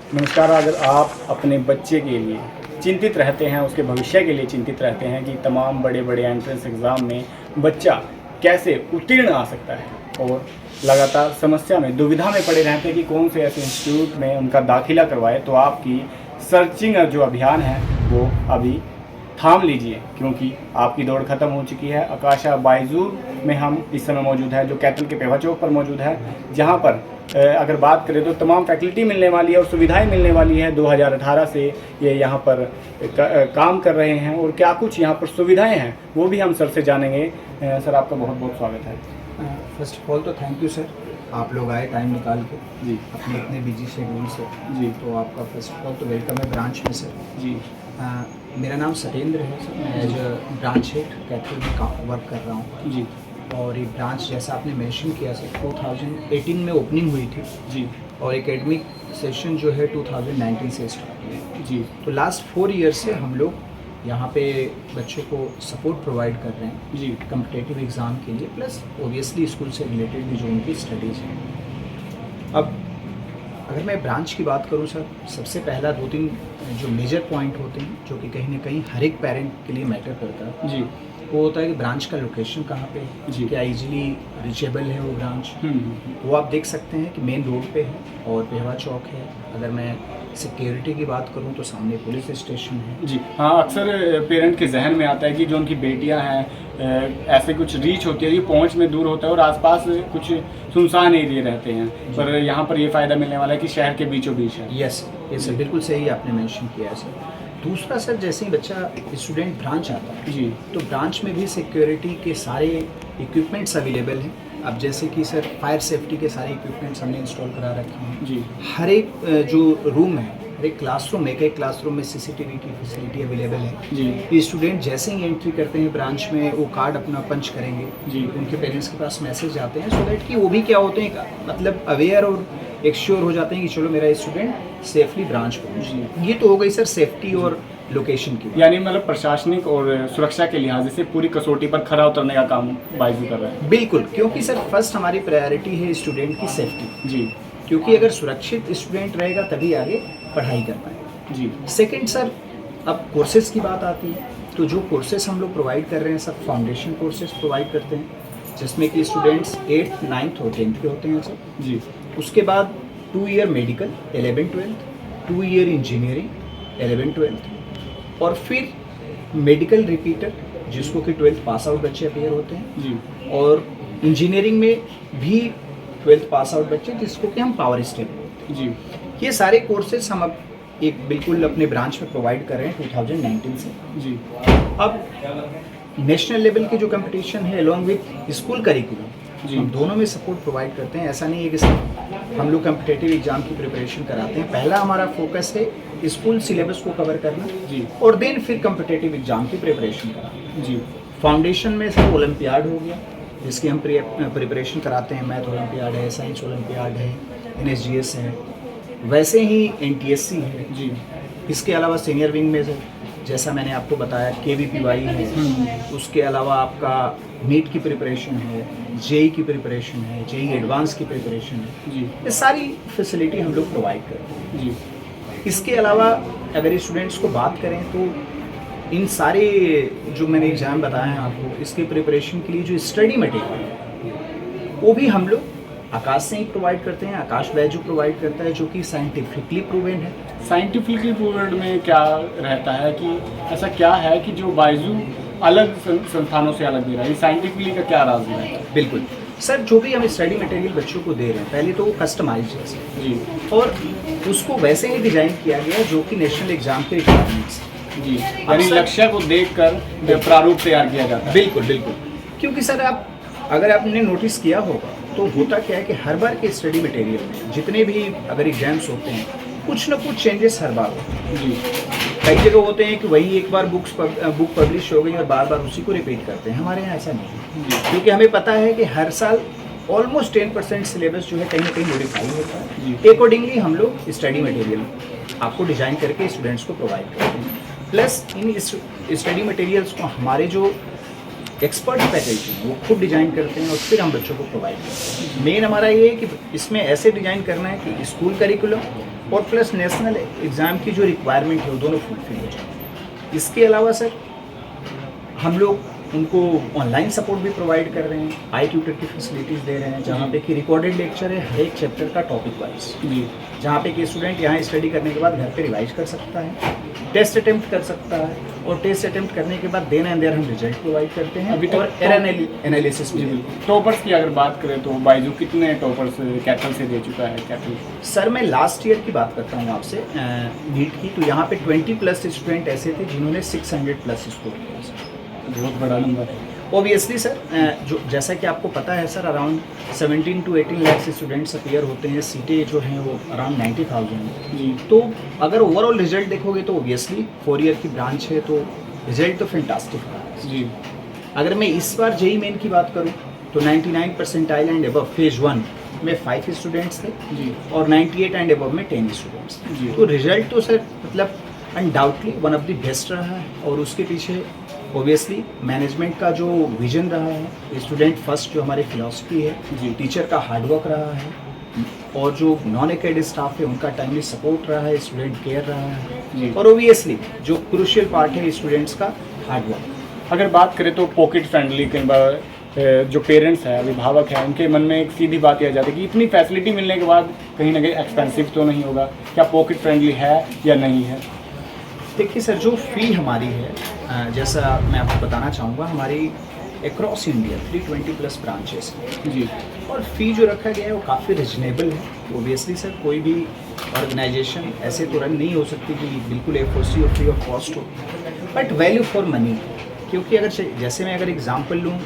नमस्कार। अगर आप अपने बच्चे के लिए चिंतित रहते हैं, उसके भविष्य के लिए चिंतित रहते हैं कि तमाम बड़े बड़े एंट्रेंस एग्ज़ाम में बच्चा कैसे उत्तीर्ण आ सकता है और लगातार समस्या में दुविधा में पड़े रहते हैं कि कौन से ऐसे इंस्टीट्यूट में उनका दाखिला करवाए, तो आपकी सर्चिंग जो अभियान है वो अभी थाम लीजिए, क्योंकि आपकी दौड़ ख़त्म हो चुकी है। आकाशा बायजूर में हम इस समय मौजूद है, जो कैथल के पेवा चौक पर मौजूद है, जहां पर अगर बात करें तो तमाम फैकल्टी मिलने वाली है और सुविधाएं मिलने वाली है। 2018 से ये यहाँ पर काम कर रहे हैं और क्या कुछ यहाँ पर सुविधाएं हैं वो भी हम सर से जानेंगे। सर, आपका बहुत बहुत स्वागत है। फर्स्ट ऑफ ऑल तो थैंक यू सर, आप लोग आए टाइम निकाल के जी अपने इतने बिजी शेड्यूल से। जी, तो आपका फर्स्ट ऑफ ऑल तो वेलकम है ब्रांच में सर। जी, मेरा नाम सत्येंद्र है सर, मैं as a branch head Kaithal में वर्क कर रहा हूँ। जी, और ये ब्रांच जैसा आपने मेंशन किया सर 2018 में ओपनिंग हुई थी जी, और एकेडमिक सेशन जो है 2019 से स्टार्ट हुआ। जी, तो लास्ट 4 ईयर से हम लोग यहाँ पे बच्चों को सपोर्ट प्रोवाइड कर रहे हैं जी, कम्पिटेटिव एग्ज़ाम के लिए, प्लस ओबियसली स्कूल से रिलेटेड भी जो उनकी स्टडीज़ हैं। अब अगर मैं ब्रांच की बात करूं सर, सबसे पहला 2-3 जो मेजर पॉइंट होते हैं जो कि कहीं ना कहीं हर एक पेरेंट के लिए मैटर करता है, जी, वो होता है कि ब्रांच का लोकेशन कहाँ पे है, जी। क्या इजीली रीचेबल है वो ब्रांच। वो आप देख सकते हैं कि मेन रोड पे है और पेहवा चौक है। अगर मैं सिक्योरिटी की बात करूं तो सामने पुलिस स्टेशन है। जी। हाँ, अक्सर पेरेंट के जहन में आता है कि जो उनकी बेटियां हैं, ऐसे कुछ रीच होती है, ये पहुंच में दूर होता है और आसपास कुछ सुनसान एरिया रहते हैं, पर यहाँ पर ये फ़ायदा मिलने वाला है कि शहर के बीचों बीच है। यस, ये सर बिल्कुल सही आपने मेंशन किया है सर। दूसरा सर, जैसे ही बच्चा स्टूडेंट ब्रांच आता है जी, तो ब्रांच में भी सिक्योरिटी के सारे इक्विपमेंट्स अवेलेबल हैं। अब जैसे कि सर फायर सेफ्टी के सारे इक्विपमेंट्स हमने इंस्टॉल करा रखे हैं। जी, हर एक जो रूम है, हर एक क्लासरूम, एक क्लासरूम में सीसीटीवी की फैसिलिटी अवेलेबल है। जी, ये स्टूडेंट जैसे ही एंट्री करते हैं ब्रांच में, वो कार्ड अपना पंच करेंगे, जी, उनके पेरेंट्स के पास मैसेज आते हैं, सो दैट कि वो भी क्या होते हैं, मतलब अवेयर और एक श्योर हो जाते हैं कि चलो मेरा स्टूडेंट सेफली ब्रांच पहुँचे। ये तो हो गई सर सेफ्टी और लोकेशन की। यानी मतलब प्रशासनिक और सुरक्षा के लिहाज से पूरी कसौटी पर खरा उतरने का काम बायजू कर रहा है। बिल्कुल, क्योंकि सर फर्स्ट हमारी प्रायोरिटी है स्टूडेंट की सेफ्टी, जी, क्योंकि अगर सुरक्षित स्टूडेंट रहेगा तभी आगे पढ़ाई कर पाएगा। जी, सेकंड सर, अब कोर्सेज की बात आती है, तो जो कोर्सेज हम लोग प्रोवाइड कर रहे हैं सर, फाउंडेशन कोर्सेज प्रोवाइड करते हैं, जिसमें कि स्टूडेंट्स 8th, 9th और 10th के होते हैं सर। जी, उसके बाद 2 year medical 11th-12th, 2 year engineering 11th-12th, और फिर मेडिकल रिपीटर जिसको कि 12th पास आउट बच्चे अपेयर होते हैं, जी, और इंजीनियरिंग में भी 12th पास आउट बच्चे जिसको कि हम पावर स्टेप बोलते हैं। जी, ये सारे कोर्सेज हम अब एक बिल्कुल अपने ब्रांच में प्रोवाइड कर रहे हैं 2019 से। जी, अब नेशनल लेवल के जो कंपटीशन है अलॉन्ग विथ स्कूल करिकुलम, जी। हम दोनों में सपोर्ट प्रोवाइड करते हैं। ऐसा नहीं है कि सिर्फ हम लोग कम्पिटेटिव एग्जाम की प्रिपरेशन कराते हैं। पहला हमारा फोकस है स्कूल सिलेबस को कवर करना, जी, और देन फिर कम्पिटेटिव एग्जाम की प्रिपरेशन कराना। जी, फाउंडेशन में सर ओलंपियाड हो गया, जिसकी हम प्रिपरेशन कराते हैं। मैथ ओलंपियाड है, साइंस ओलंपियाड है, NSGS है, वैसे ही NTSC है। जी, इसके अलावा सीनियर विंग में सर, जैसा मैंने आपको बताया, KVPY है। उसके अलावा आपका नीट की प्रिपरेशन है, JEE की प्रिपरेशन है, JEE एडवांस की प्रिपरेशन है। जी, ये सारी फैसिलिटी हम लोग प्रोवाइड करते हैं। जी, इसके अलावा अगर स्टूडेंट्स को बात करें तो इन सारे जो मैंने एग्ज़ाम बताए हैं आपको, इसके प्रिपरेशन के लिए जो स्टडी मटेरियल है वो भी हम लोग आकाश से ही प्रोवाइड करते हैं। आकाश बैजू प्रोवाइड करता है, जो कि साइंटिफिकली प्रूवन है। साइंटिफिकली प्रूव्ड में क्या रहता है कि ऐसा क्या है कि जो बायजू अलग संस्थानों से अलग दे रहा है, साइंटिफिकली का क्या राज है? बिल्कुल सर, जो भी हम स्टडी मटेरियल बच्चों को दे रहे हैं, पहले तो वो कस्टमाइज है जी, और उसको वैसे ही डिज़ाइन किया गया जो कि नेशनल एग्जाम के रिक्वायरमेंट्स। जी, यानी लक्ष्य को देखकर प्रारूप तैयार किया जाता है। बिल्कुल बिल्कुल, क्योंकि सर आप अगर आपने नोटिस किया होगा तो होता क्या है कि हर बार के स्टडी मटेरियल में जितने भी अगर एग्जाम्स होते हैं, कुछ ना कुछ चेंजेस हर बार होते हैं। जी, कई जगह होते हैं कि वही एक बार बुक पब्लिश हो गई और बार बार उसी को रिपीट करते हैं। हमारे यहाँ ऐसा नहीं है, जी, क्योंकि हमें पता है कि हर साल ऑलमोस्ट 10% सिलेबस जो है कहीं ना कहीं मॉडिफाई होता है। जी। अकॉर्डिंगली हम लोग स्टडी मटेरियल आपको डिज़ाइन करके स्टूडेंट्स को प्रोवाइड करते हैं। प्लस इन स्टडी मटेरियल्स को हमारे जो एक्सपर्ट फैकल्टी हैं वो खुद डिज़ाइन करते हैं और फिर हम बच्चों को प्रोवाइड करते हैं। मेन हमारा ये है कि इसमें ऐसे डिज़ाइन करना है कि स्कूल करिकुलम और प्लस नेशनल एग्ज़ाम की जो रिक्वायरमेंट है वो दोनों फुलफिल हो जाए। इसके अलावा सर हम लोग उनको ऑनलाइन सपोर्ट भी प्रोवाइड कर रहे हैं, आई ट्यूटर की फैसिलिटीज़ दे रहे हैं, जहाँ पे कि रिकॉर्डेड लेक्चर है हर एक चैप्टर का टॉपिक वाइज, जी, जहाँ पे कि स्टूडेंट यहाँ स्टडी करने के बाद घर पे रिवाइज कर सकता है, टेस्ट अटेम्प्ट कर सकता है, और टेस्ट अटेम्प्ट करने के बाद देन एंड देयर हम रिजल्ट प्रोवाइड करते हैं अभी तक और एरर एनालिसिस भी। टॉपर्स की अगर बात करें तो बाइजू कितने टॉपर्स कैटल से दे चुका है? कैटल सर मैं लास्ट ईयर की बात करता हूँ आपसे नीट की, तो यहाँ पे 20+ स्टूडेंट ऐसे थे जिन्होंने 600+ स्कोर किया सर। बहुत बड़ा नंबर है। ओबियसली सर जो जैसा कि आपको पता है sir, around 17 to 18 lakh students appear होते हैं, सीटें जो हैं वो अराउंड 90,000 हैं। जी, तो अगर ओवरऑल रिजल्ट देखोगे तो ओबियसली 4 ईयर की ब्रांच है, तो रिजल्ट तो फैंटास्टिक रहा है। जी, अगर मैं इस बार जेई मेन की बात करूं तो 99 परसेंटाइल एंड अबव फेज 1 में 5 स्टूडेंट्स थे, जी, और 98 एंड अबव में 10 स्टूडेंट्स जी। थे। तो रिजल्ट तो सर मतलब undoubtedly one of the best रहा है, और उसके पीछे ओबियसली मैनेजमेंट का जो विजन रहा है, स्टूडेंट फर्स्ट जो हमारी फिलॉसफी है, जी। टीचर का हार्डवर्क रहा है, और जो नॉन एकेडमिक स्टाफ है उनका टाइमली सपोर्ट रहा है, स्टूडेंट केयर रहा जी। है, और ओबियसली जो क्रूशियल पार्ट है स्टूडेंट्स का हार्डवर्क। अगर बात करें तो पॉकेट फ्रेंडली, कई बार जो पेरेंट्स हैं, अभिभावक हैं, उनके मन में एक सीधी बात यह आ जाती है कि इतनी फैसिलिटी मिलने के बाद कहीं ना कहीं एक्सपेंसिव तो नहीं होगा, क्या पॉकेट फ्रेंडली है या नहीं है? देखिए सर, जो फ़ी हमारी है, जैसा मैं आपको बताना चाहूँगा, हमारी अक्रॉस इंडिया 320+ ब्रांचेस हैं, जी, और फ़ी जो रखा गया है वो काफ़ी रिजनेबल है। ओबियसली सर कोई भी ऑर्गेनाइजेशन ऐसे तो रन नहीं हो सकती कि बिल्कुल एफओसी और फ्री ऑफ कॉस्ट हो, बट वैल्यू फॉर मनी। क्योंकि अगर जैसे मैं अगर एग्जांपल लूँ,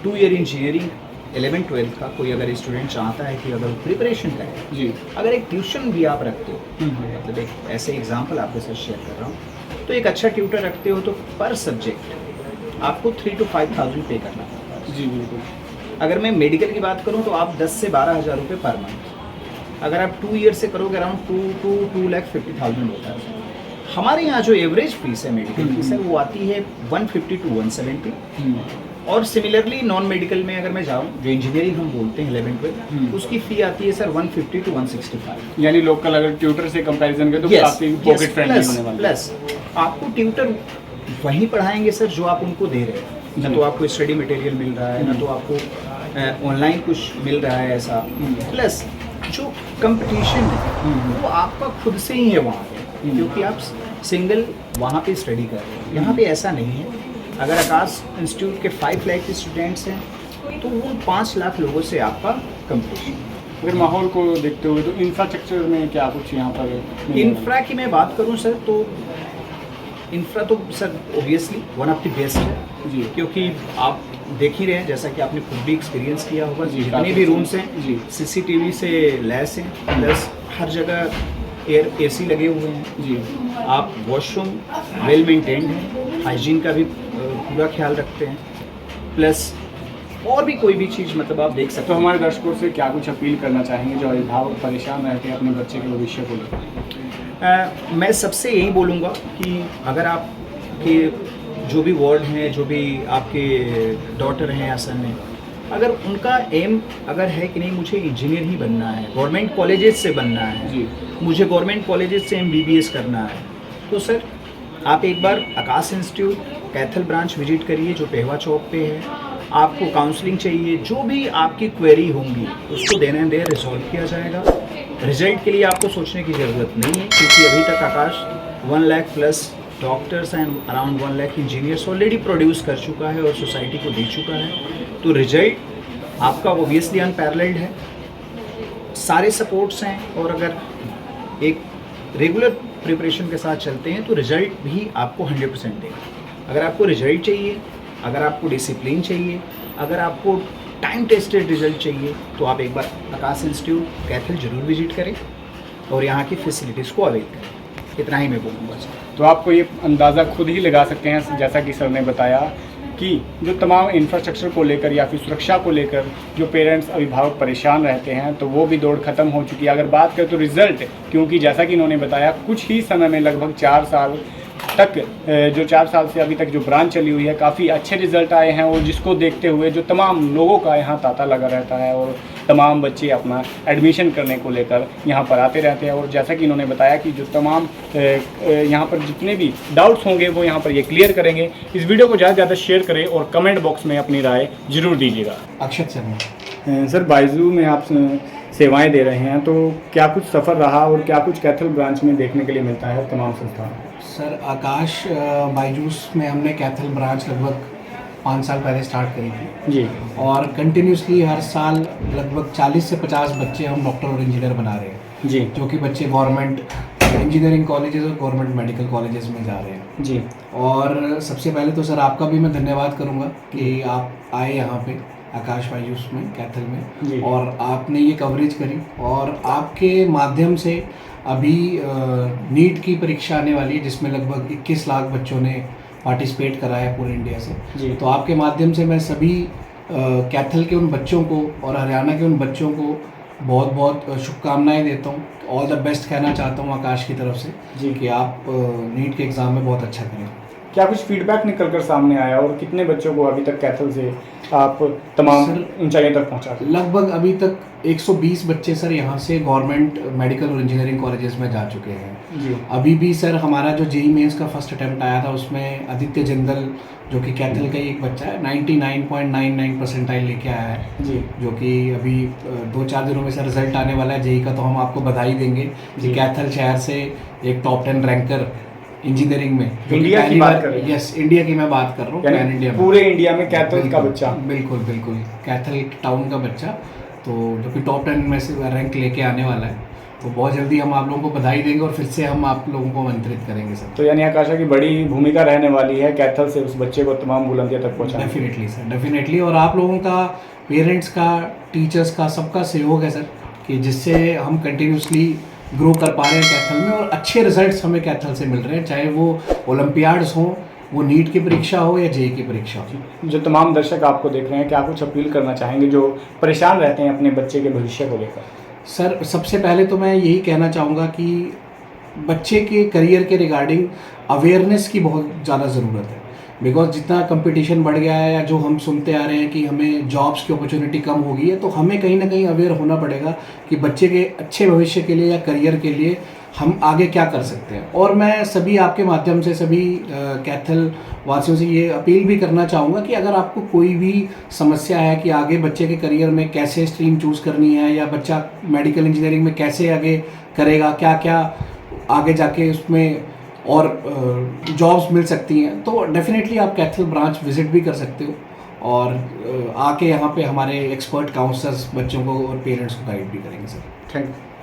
2 ईयर इंजीनियरिंग 11-12 का कोई अगर स्टूडेंट चाहता है कि अगर वो प्रिपरेशन करे, जी, अगर एक ट्यूशन भी आप रखते हो, मतलब एक ऐसे एग्जांपल आपके साथ शेयर कर रहा हूँ, तो एक अच्छा ट्यूटर रखते हो तो पर सब्जेक्ट आपको 3 to 5,000 पे करना पड़ता है। जी, बिल्कुल। अगर मैं मेडिकल की बात करूँ तो आप 10 से 12,000 रुपये पर मंथ, अगर आप 2 ईयर से करोगे अराउंड 2,50,000 होता है। हमारे यहाँ जो एवरेज फीस है मेडिकल की सर, वो आती है 150 to 170, और सिमिलरली नॉन मेडिकल में अगर मैं जाऊँ, जो इंजीनियरिंग हम बोलते हैं 11-12, उसकी फ़ी आती है सर 150 to 165। यानी लोकल अगर ट्यूटर से कंपैरिजन करें तो काफी पॉकेट फ्रेंडली होने वाला है। प्लस आपको ट्यूटर वहीं पढ़ाएंगे सर जो आप उनको दे रहे हैं, ना तो आपको स्टडी मटेरियल मिल रहा है, ना तो आपको ऑनलाइन कुछ मिल रहा है ऐसा, प्लस जो कंपटीशन है वो आपका खुद से ही है वहाँ पे, क्योंकि आप सिंगल वहाँ पे स्टडी कर रहे हैं। यहाँ पे ऐसा नहीं है। अगर आकाश इंस्टीट्यूट के 5 लाख स्टूडेंट्स हैं तो उन 5 लाख लोगों से आपका कंपटीशन। अगर माहौल को देखते हुए तो इंफ्रास्ट्रक्चर में क्या कुछ यहाँ पर? इंफ्रा की मैं बात करूँ सर, तो इंफ्रा तो sir obviously one of the best है जी, क्योंकि आप देख ही रहे हैं, जैसा कि आपने खुद भी एक्सपीरियंस किया होगा, जी, जितने काफी भी रूम्स हैं जी, सीसीटीवी से लैस हैं, प्लस हर जगह एसी लगे हुए हैं जी, आप वॉशरूम वेल मेंटेन्ड है, हाइजीन का भी पूरा ख्याल रखते हैं, प्लस और भी कोई भी चीज़ मतलब आप देख सकते तो हो। हमारे दर्शकों से क्या कुछ अपील करना चाहेंगे जो अभिभावक परेशान रहते हैं अपने बच्चे के भविष्य को लेकर? मैं सबसे यही बोलूँगा कि अगर आप के जो भी वार्ड हैं, जो भी आपके डॉटर हैं या सन हैं, अगर उनका एम अगर है कि नहीं मुझे इंजीनियर ही बनना है, गवर्नमेंट कॉलेजेस से बनना है, जी, मुझे गवर्नमेंट कॉलेजेस से MBBS करना है, तो सर आप एक बार आकाश इंस्टीट्यूट कैथल ब्रांच विजिट करिए जो पेहवा चौक पे है। आपको काउंसलिंग चाहिए, जो भी आपकी क्वेरी होंगी उसको देन एंड देयर रिजॉल्व किया जाएगा। रिजल्ट के लिए आपको सोचने की ज़रूरत नहीं है, क्योंकि अभी तक आकाश 1 lakh+ doctors and around 1 lakh engineers already produce कर चुका है और सोसाइटी को दे चुका है। तो रिजल्ट आपका ओबियसली अनपैरेलल्ड है, सारे सपोर्ट्स हैं, और अगर एक रेगुलर प्रिपरेशन के साथ चलते हैं तो रिजल्ट भी आपको 100% देगा। अगर आपको रिजल्ट चाहिए, अगर आपको डिसिप्लिन चाहिए, अगर आपको टाइम टेस्टेड रिजल्ट चाहिए, तो आप एक बार आकाश इंस्टीट्यूट कैथल जरूर विजिट करें और यहाँ की फैसिलिटीज़ को अवेल करें। इतना ही मैं बोलूँगा सर। तो आपको ये अंदाज़ा खुद ही लगा सकते हैं, जैसा कि सर ने बताया, कि जो तमाम इंफ्रास्ट्रक्चर को लेकर या फिर सुरक्षा को लेकर जो पेरेंट्स अभिभावक परेशान रहते हैं, तो वो भी दौड़ ख़त्म हो चुकी है। अगर बात करें तो रिज़ल्ट, क्योंकि जैसा कि इन्होंने बताया कुछ ही समय में लगभग 4 साल तक, जो 4 साल से अभी तक जो ब्रांच चली हुई है, काफ़ी अच्छे रिज़ल्ट आए हैं, और जिसको देखते हुए जो तमाम लोगों का यहाँ तांता लगा रहता है और तमाम बच्चे अपना एडमिशन करने को लेकर यहाँ पर आते रहते हैं। और जैसा कि इन्होंने बताया कि जो तमाम यहाँ पर जितने भी डाउट्स होंगे वो यहाँ पर ये क्लियर करेंगे। इस वीडियो को ज़्यादा से ज़्यादा शेयर करें और कमेंट बॉक्स में अपनी राय ज़रूर दीजिएगा। अक्षत शर्मा। सर, बायजू में आप सेवाएं दे रहे हैं, तो क्या कुछ सफ़र रहा और क्या कुछ कैथल ब्रांच में देखने के लिए मिलता है तमाम संस्थान? सर, आकाश बायजूस में हमने कैथल ब्रांच लगभग 5 साल पहले स्टार्ट करी थी जी। और कंटिन्यूसली हर साल लगभग 40 से 50 बच्चे हम डॉक्टर और इंजीनियर बना रहे हैं जी। जो कि बच्चे गवर्नमेंट इंजीनियरिंग कॉलेजेस और गवर्नमेंट मेडिकल कॉलेजेस में जा रहे हैं जी। और सबसे पहले तो सर आपका भी मैं धन्यवाद करूँगा कि आप आए यहाँ पे आकाश बायजूस में कैथल जी। में और आपने ये कवरेज करी और आपके माध्यम से अभी नीट की परीक्षा आने वाली है जिसमें लगभग 21 लाख बच्चों ने पार्टिसिपेट करा है पूरे इंडिया से जी। तो आपके माध्यम से मैं सभी कैथल के उन बच्चों को और हरियाणा के उन बच्चों को बहुत बहुत शुभकामनाएं देता हूँ। ऑल द बेस्ट कहना चाहता हूँ आकाश की तरफ से जी कि आप नीट के एग्ज़ाम में बहुत अच्छा करें। क्या कुछ फीडबैक निकल कर सामने आया और कितने बच्चों को अभी तक कैथल से आप तमाम ऊंचाइयों तक पहुंचा? लगभग अभी तक 120 बच्चे सर यहाँ से गवर्नमेंट मेडिकल और इंजीनियरिंग कॉलेजेस में जा चुके हैं जी। अभी भी सर हमारा जो जेईई मेंस का फर्स्ट अटेम्प्ट आया था उसमें आदित्य जिंदल जो कि कैथल का ही एक बच्चा है 99.99 परसेंटाइल लेके आया है जी। जो कि अभी 2-4 दिनों में सर रिजल्ट आने वाला है जेईई का तो हम आपको बधाई देंगे कि कैथल शहर से एक टॉप 10 रैंकर इंजीनियरिंग में इंडिया की बात कर रहे हैं? यस, इंडिया की मैं बात कर रहा हूँ, पैन इंडिया में। पूरे इंडिया में कैथल का बच्चा? बिल्कुल बिल्कुल, कैथल टाउन का बच्चा तो जो कि टॉप 10 में से रैंक लेके आने वाला है तो बहुत जल्दी हम आप लोगों को बधाई देंगे और फिर से हम आप लोगों को आमंत्रित करेंगे सर। तो यानी आकाशा की बड़ी भूमिका रहने वाली है कैथल से उस बच्चे को तमाम बुलंदियों तक पहुंचाने। Definitely sir, definitely. और आप लोगों का, पेरेंट्स का, टीचर्स का, सबका सहयोग है सर कि जिससे हम कंटिन्यूसली ग्रो कर पा रहे हैं कैथल में और अच्छे रिजल्ट्स हमें कैथल से मिल रहे हैं, चाहे वो ओलंपियाड्स हों, वो नीट की परीक्षा हो या जेईई की परीक्षा हो। जो तमाम दर्शक आपको देख रहे हैं, क्या कुछ अपील करना चाहेंगे जो परेशान रहते हैं अपने बच्चे के भविष्य को लेकर? सर, सबसे पहले तो मैं यही कहना चाहूँगा कि बच्चे के करियर के रिगार्डिंग अवेयरनेस की बहुत ज़्यादा ज़रूरत है बिकॉज जितना कंपटीशन बढ़ गया है या जो हम सुनते आ रहे हैं कि हमें जॉब्स की अपॉर्चुनिटी कम हो गई है तो हमें कहीं ना कहीं अवेयर होना पड़ेगा कि बच्चे के अच्छे भविष्य के लिए या करियर के लिए हम आगे क्या कर सकते हैं। और मैं सभी आपके माध्यम से सभी कैथल वासियों से ये अपील भी करना चाहूँगा कि अगर आपको कोई भी समस्या है कि आगे बच्चे के करियर में कैसे स्ट्रीम चूज़ करनी है या बच्चा मेडिकल इंजीनियरिंग में कैसे आगे करेगा, क्या क्या आगे जाके उसमें और जॉब्स मिल सकती हैं, तो डेफिनेटली आप कैथल ब्रांच विजिट भी कर सकते हो और आके यहाँ पे हमारे एक्सपर्ट काउंसलर्स बच्चों को और पेरेंट्स को गाइड भी करेंगे सर। Thank you.